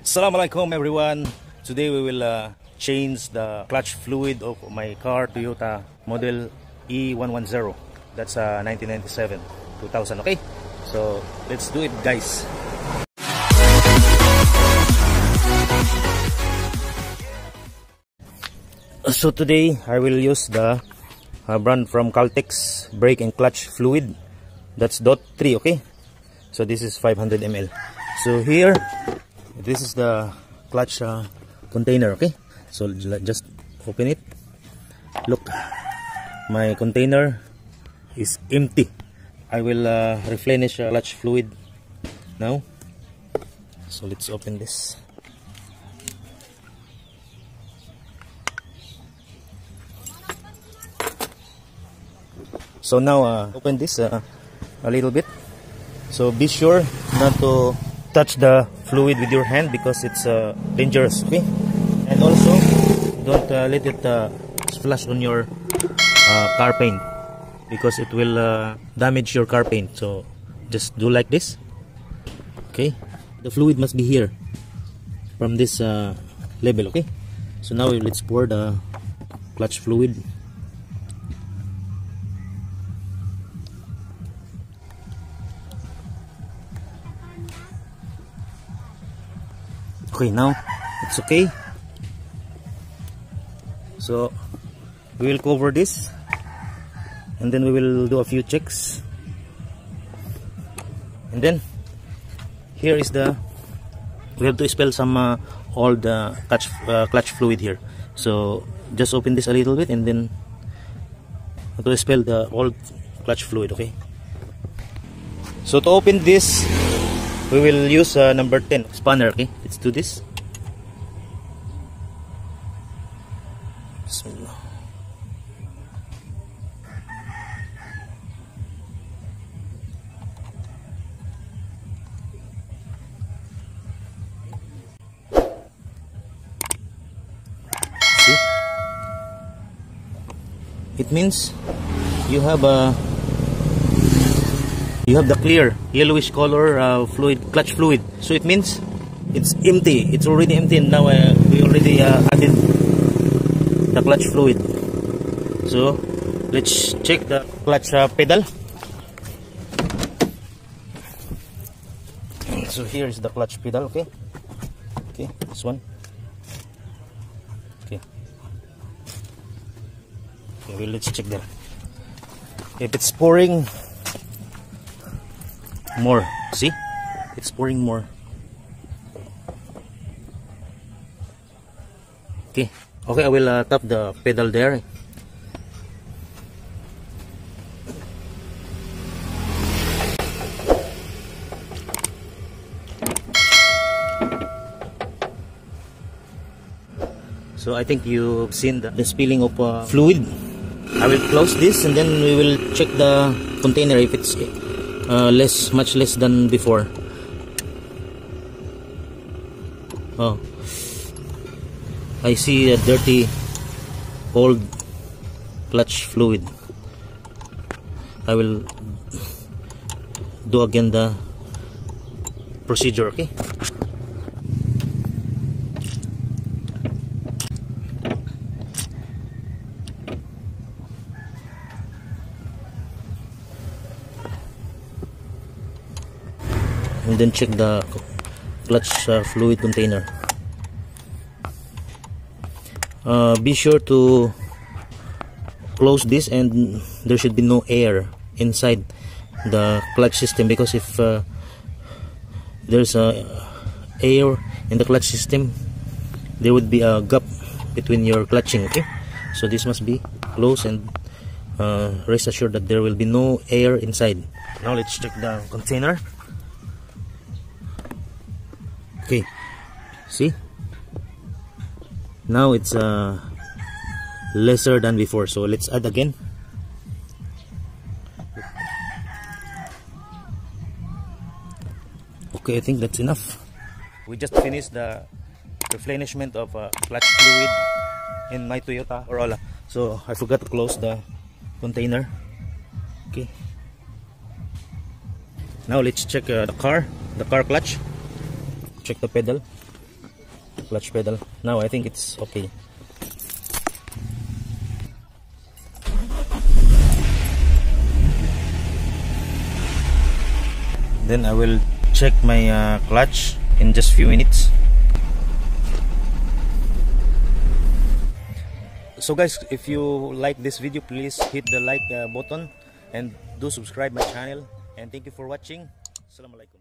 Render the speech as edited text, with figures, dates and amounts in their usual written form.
Assalamualaikum everyone. Today we will change the clutch fluid of my car, Toyota model E110. That's 1997 2000. Okay, so let's do it, guys. So today I will use the brand from Caltex brake and clutch fluid. That's .3. Okay, so this is 500 ml. So here, this is the clutch container. Okay, so just open it. Look, my container is empty. I will replenish clutch fluid now. So let's open this. So now open this a little bit. So be sure not to touch the fluid with your hand because it's dangerous. Okay, and also don't let it splash on your car paint because it will damage your car paint. So just do like this. Okay, the fluid must be here from this level. Okay, so now let's pour the clutch fluid. Okay, now it's okay. So we will cover this and then we will do a few checks. And then here is the, we have to expel some old clutch fluid here. So just open this a little bit and then to expel the old clutch fluid. Okay, so to open this we will use number 10 spanner. Okay, let's do this. Bismillah. See? It means you have the clear yellowish color fluid, clutch fluid. So it means it's empty. It's already empty, and now we already added the clutch fluid. So let's check the clutch pedal. So here is the clutch pedal. Okay, this one. Okay, well, let's check that. If it's pouring more, see, it's pouring more. Okay, I will tap the pedal there. So I think you've seen the spilling of fluid. I will close this and then we will check the container if it's much less than before. Oh, I see a dirty old clutch fluid. I will do again the procedure. Okay, and then check the clutch fluid container. Be sure to close this, and there should be no air inside the clutch system, because if there's air in the clutch system, there would be a gap between your clutching. Okay, so this must be closed, and rest assured that there will be no air inside. Now let's check the container. Okay, see, now it's lesser than before, so let's add again. Okay, I think that's enough. We just finished the replenishment of clutch fluid in my Toyota Corolla, so I forgot to close the container. Okay, now let's check the car clutch. Check the pedal. clutch pedal. Now I think it's okay. Then I will check my clutch in just few minutes. So guys, if you like this video, please hit the like button and do subscribe my channel, and thank you for watching. Assalamualaikum.